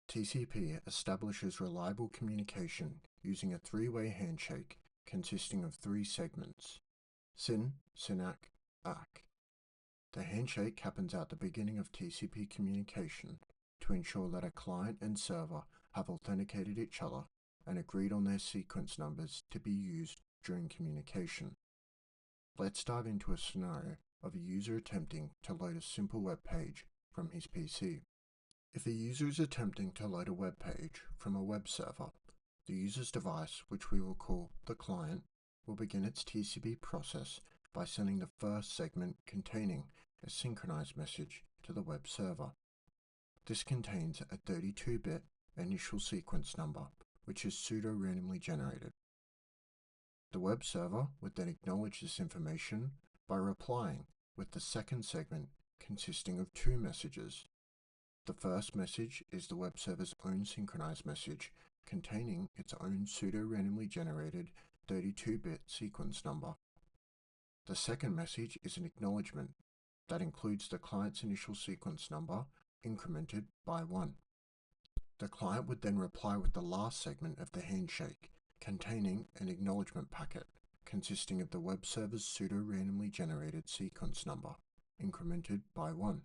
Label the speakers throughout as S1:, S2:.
S1: TCP establishes reliable communication using a three-way handshake consisting of three segments: SYN, SYNAC, ACK. The handshake happens at the beginning of TCP communication to ensure that a client and server have authenticated each other and agreed on their sequence numbers to be used during communication. Let's dive into a scenario of a user attempting to load a simple web page from his PC. If a user is attempting to load a web page from a web server, the user's device, which we will call the client, will begin its TCP process by sending the first segment containing a synchronized message to the web server. This contains a 32-bit initial sequence number, which is pseudo-randomly generated. The web server would then acknowledge this information by replying with the second segment consisting of two messages. The first message is the web server's own synchronized message containing its own pseudo-randomly generated 32-bit sequence number. The second message is an acknowledgement that includes the client's initial sequence number incremented by 1. The client would then reply with the last segment of the handshake containing an acknowledgement packet consisting of the web server's pseudo-randomly generated sequence number incremented by 1.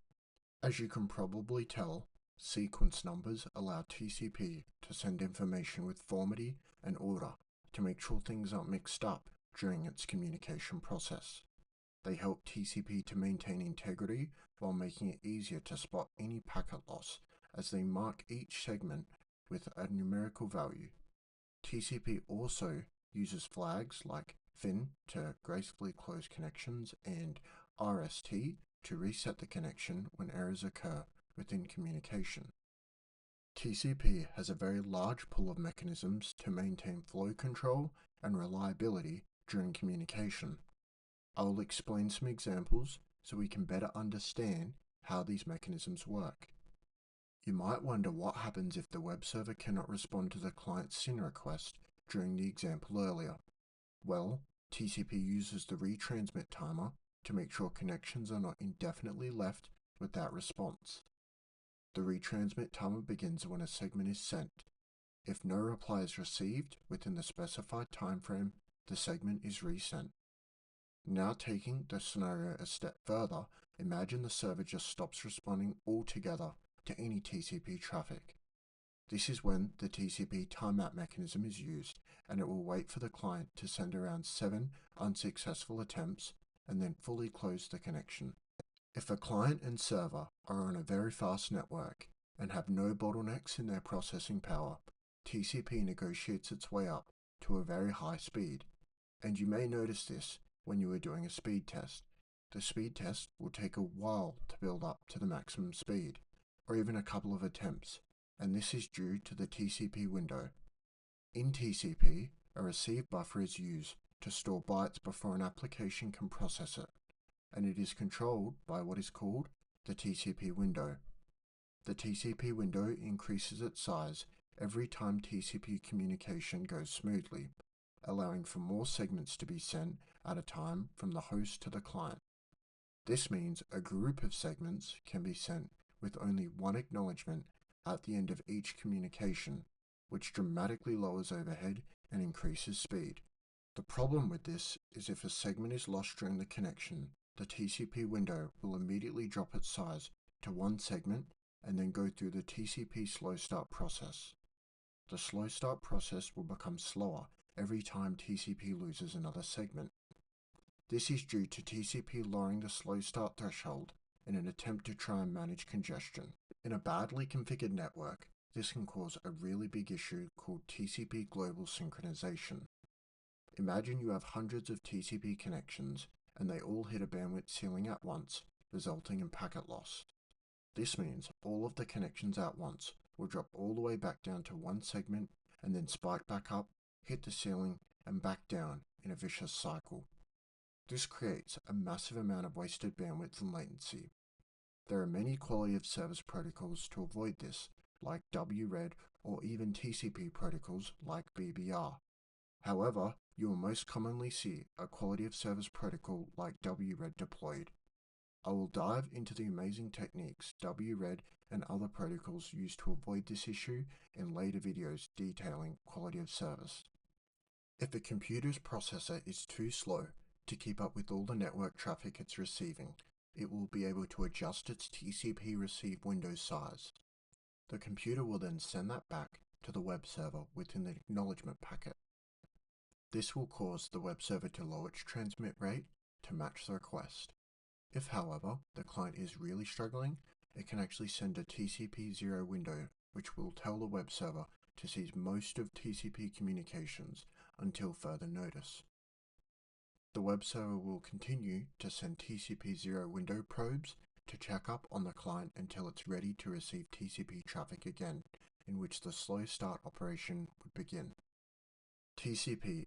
S1: As you can probably tell, sequence numbers allow TCP to send information with formality and order to make sure things aren't mixed up during its communication process. They help TCP to maintain integrity while making it easier to spot any packet loss as they mark each segment with a numerical value. TCP also uses flags like FIN to gracefully close connections and RST to reset the connection when errors occur within communication. TCP has a very large pool of mechanisms to maintain flow control and reliability during communication. I will explain some examples so we can better understand how these mechanisms work. You might wonder what happens if the web server cannot respond to the client's SYN request during the example earlier. Well, TCP uses the retransmit timer to make sure connections are not indefinitely left without response. The retransmit timer begins when a segment is sent. If no reply is received within the specified time frame, the segment is resent. Now taking the scenario a step further, imagine the server just stops responding altogether to any TCP traffic. This is when the TCP timeout mechanism is used, and it will wait for the client to send around 7 unsuccessful attempts and then fully close the connection. If a client and server are on a very fast network and have no bottlenecks in their processing power, TCP negotiates its way up to a very high speed. And you may notice this when you are doing a speed test. The speed test will take a while to build up to the maximum speed, or even a couple of attempts, and this is due to the TCP window. In TCP, a receive buffer is used to store bytes before an application can process it, and it is controlled by what is called the TCP window. The TCP window increases its size every time TCP communication goes smoothly, allowing for more segments to be sent at a time from the host to the client. This means a group of segments can be sent with only one acknowledgement at the end of each communication, which dramatically lowers overhead and increases speed. The problem with this is if a segment is lost during the connection, the TCP window will immediately drop its size to one segment and then go through the TCP slow start process. The slow start process will become slower every time TCP loses another segment. This is due to TCP lowering the slow start threshold in an attempt to try and manage congestion. In a badly configured network, this can cause a really big issue called TCP global synchronization. Imagine you have hundreds of TCP connections and they all hit a bandwidth ceiling at once, resulting in packet loss. This means all of the connections at once will drop all the way back down to one segment and then spike back up, hit the ceiling, and back down in a vicious cycle. This creates a massive amount of wasted bandwidth and latency. There are many quality of service protocols to avoid this, like WRED or even TCP protocols like BBR. However, you will most commonly see a quality of service protocol like WRED deployed. I will dive into the amazing techniques WRED and other protocols used to avoid this issue in later videos detailing quality of service. If the computer's processor is too slow to keep up with all the network traffic it's receiving, it will be able to adjust its TCP receive window size. The computer will then send that back to the web server within the acknowledgement packet. This will cause the web server to lower its transmit rate to match the request. If, however, the client is really struggling, it can actually send a TCP0 window which will tell the web server to cease most of TCP communications until further notice. The web server will continue to send TCP0 window probes to check up on the client until it's ready to receive TCP traffic again, in which the slow start operation would begin. TCP